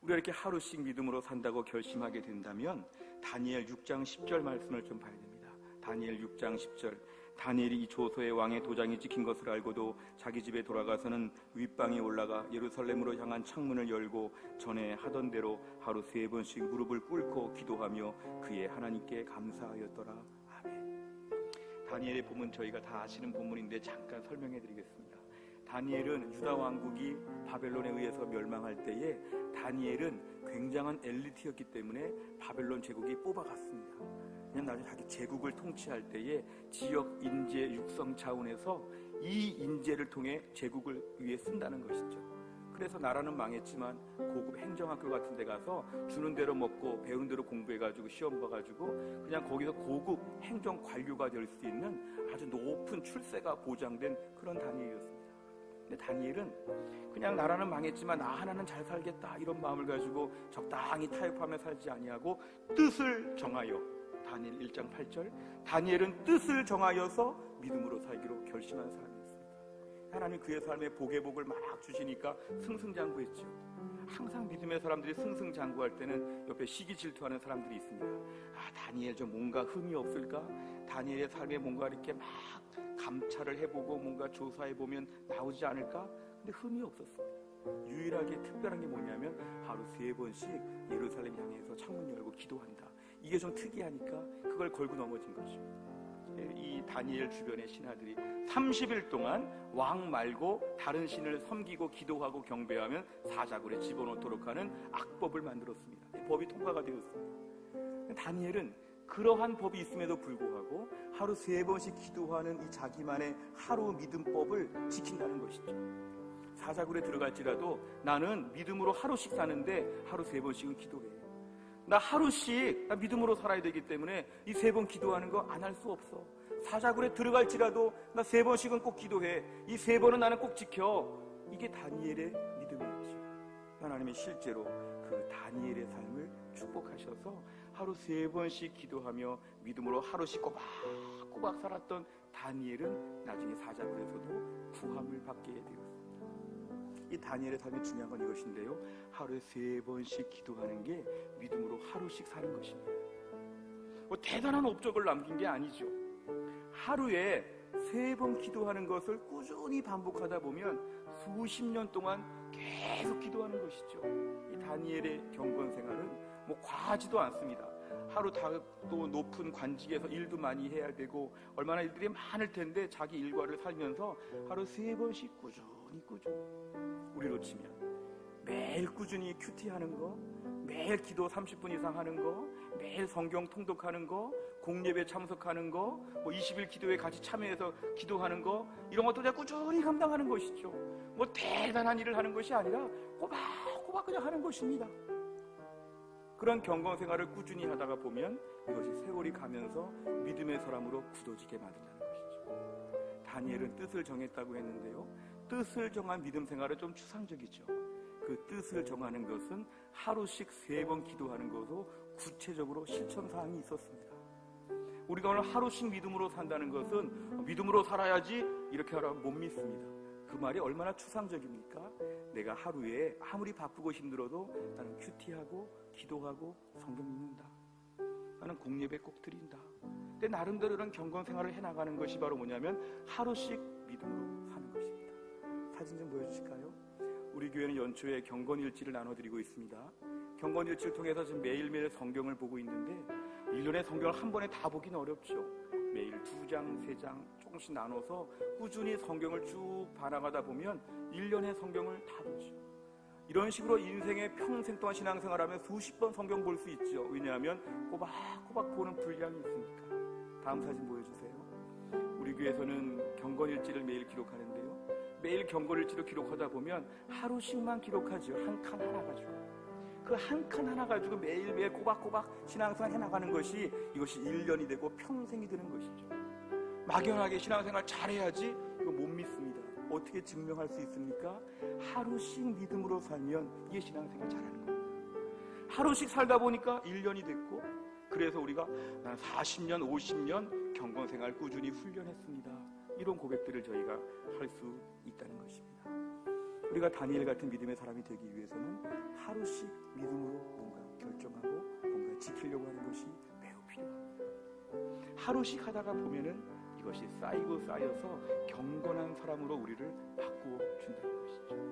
우리가 이렇게 하루씩 믿음으로 산다고 결심하게 된다면 다니엘 6장 10절 말씀을 좀 봐야 됩니다. 다니엘 6장 10절. 다니엘이 이 조서의 왕의 도장이 찍힌 것을 알고도 자기 집에 돌아가서는 윗방에 올라가 예루살렘으로 향한 창문을 열고 전에 하던 대로 하루 3번씩 무릎을 꿇고 기도하며 그의 하나님께 감사하였더라. 아멘. 다니엘의 본문 저희가 다 아시는 본문인데 잠깐 설명해 드리겠습니다. 다니엘은 유다 왕국이 바벨론에 의해서 멸망할 때에 다니엘은 굉장한 엘리트였기 때문에 바벨론 제국이 뽑아갔습니다. 그냥 나중에 자기 제국을 통치할 때에 지역 인재 육성 차원에서 이 인재를 통해 제국을 위해 쓴다는 것이죠. 그래서 나라는 망했지만 고급 행정학교 같은 데 가서 주는 대로 먹고 배운 대로 공부해가지고 시험 봐가지고 그냥 거기서 고급 행정 관료가 될 수 있는 아주 높은 출세가 보장된 그런 다니엘이었습니다. 근데 다니엘은 그냥 나라는 망했지만 나 하나는 잘 살겠다 이런 마음을 가지고 적당히 타협하며 살지 아니하고 뜻을 정하여 다니엘 1장 8절 다니엘은 뜻을 정하여서 믿음으로 살기로 결심한 사람이었습니다. 하나님 그의 삶에 복의 복을 막 주시니까 승승장구했죠. 항상 믿음의 사람들이 승승장구할 때는 옆에 시기 질투하는 사람들이 있습니다. 다니엘 좀 뭔가 흠이 없을까? 다니엘의 삶에 뭔가 이렇게 막 감찰을 해보고 뭔가 조사해보면 나오지 않을까? 근데 흠이 없었습니다. 유일하게 특별한 게 뭐냐면 하루 3번씩 예루살렘 향해서 창문 열고 기도한다. 이게 좀 특이하니까 그걸 걸고 넘어진 거죠. 이 다니엘 주변의 신하들이 30일 동안 왕 말고 다른 신을 섬기고 기도하고 경배하면 사자굴에 집어넣도록 하는 악법을 만들었습니다. 법이 통과가 되었습니다. 다니엘은 그러한 법이 있음에도 불구하고 하루 3번씩 기도하는 이 자기만의 하루 믿음법을 지킨다는 것이죠. 사자굴에 들어갈지라도 나는 믿음으로 하루씩 사는데 하루 3번씩은 기도해. 나 하루씩 나 믿음으로 살아야 되기 때문에 이 3번 기도하는 거 안 할 수 없어. 사자굴에 들어갈지라도 나 3번씩은 꼭 기도해. 이 3번은 나는 꼭 지켜. 이게 다니엘의 믿음이었죠. 하나님이 실제로 그 다니엘의 삶을 축복하셔서 하루 3번씩 기도하며 믿음으로 하루씩 꼬박꼬박 살았던 다니엘은 나중에 사자굴에서도 구함을 받게 되었습니다. 이 다니엘의 삶에 중요한 건 이것인데요, 하루에 3번씩 기도하는 게 믿음으로 하루씩 사는 것입니다. 뭐 대단한 업적을 남긴 게 아니죠. 하루에 3번 기도하는 것을 꾸준히 반복하다 보면 수십 년 동안 계속 기도하는 것이죠. 이 다니엘의 경건 생활은 뭐 과하지도 않습니다. 하루 또 높은 관직에서 일도 많이 해야 되고 얼마나 일들이 많을 텐데 자기 일과를 살면서 하루 3번씩 꾸준히 우리로 치면 매일 꾸준히 큐티하는 거, 매일 기도 30분 이상 하는 거, 매일 성경 통독하는 거, 공예배 참석하는 거, 뭐 20일 기도에 같이 참여해서 기도하는 거, 이런 것도 그냥 꾸준히 감당하는 것이죠. 뭐 대단한 일을 하는 것이 아니라 꼬박꼬박 그냥 하는 것입니다. 그런 경건 생활을 꾸준히 하다가 보면 이것이 세월이 가면서 믿음의 사람으로 굳어지게 만든다는 것이죠. 다니엘은 뜻을 정했다고 했는데요, 뜻을 정한 믿음 생활은 좀 추상적이죠. 그 뜻을 정하는 것은 하루씩 3번 기도하는 것으로 구체적으로 실천사항이 있었습니다. 우리가 오늘 하루씩 믿음으로 산다는 것은 믿음으로 살아야지 이렇게 하라고 못 믿습니다. 그 말이 얼마나 추상적입니까? 내가 하루에 아무리 바쁘고 힘들어도 나는 큐티하고 기도하고 성경 읽는다. 나는 공예배 꼭 드린다. 근데 나름대로 이런 경건 생활을 해나가는 것이 바로 뭐냐면 하루씩 믿음으로 사는 것입니다. 사진 좀 보여주실까요? 우리 교회는 연초에 경건일지를 나눠드리고 있습니다. 경건일지를 통해서 지금 매일매일 성경을 보고 있는데 1년에 성경을 한 번에 다 보기는 어렵죠. 매일 2장, 3장 조금씩 나눠서 꾸준히 성경을 쭉 봐나가다 보면 1년의 성경을 다 보죠. 이런 식으로 인생의 평생 동안 신앙생활하면 수십 번 성경 볼 수 있죠. 왜냐하면 꼬박꼬박 보는 분량이 있으니까. 다음 사진 보여주세요. 우리 교회에서는 경건일지를 매일 기록하는데요, 매일 경건일지를 기록하다 보면 하루씩만 기록하죠. 한 칸 하나 가지고. 그 한 칸 하나 가지고 매일매일 꼬박꼬박 신앙생활 해나가는 것이 이것이 1년이 되고 평생이 되는 것이죠. 막연하게 신앙생활 잘해야지 이거 못 믿습니다. 어떻게 증명할 수 있습니까? 하루씩 믿음으로 살면 이게 신앙생활 잘하는 겁니다. 하루씩 살다 보니까 1년이 됐고, 그래서 우리가 난 40년, 50년 경건생활 꾸준히 훈련했습니다. 이런 고백들을 저희가 할 수 있다는 것입니다. 우리가 다니엘 같은 믿음의 사람이 되기 위해서는 하루씩 믿음으로 뭔가 결정하고 뭔가 지키려고 하는 것이 매우 필요합니다. 하루씩 하다가 보면은 이것이 쌓이고 쌓여서 경건한 사람으로 우리를 바꾸어 준다는 것이죠.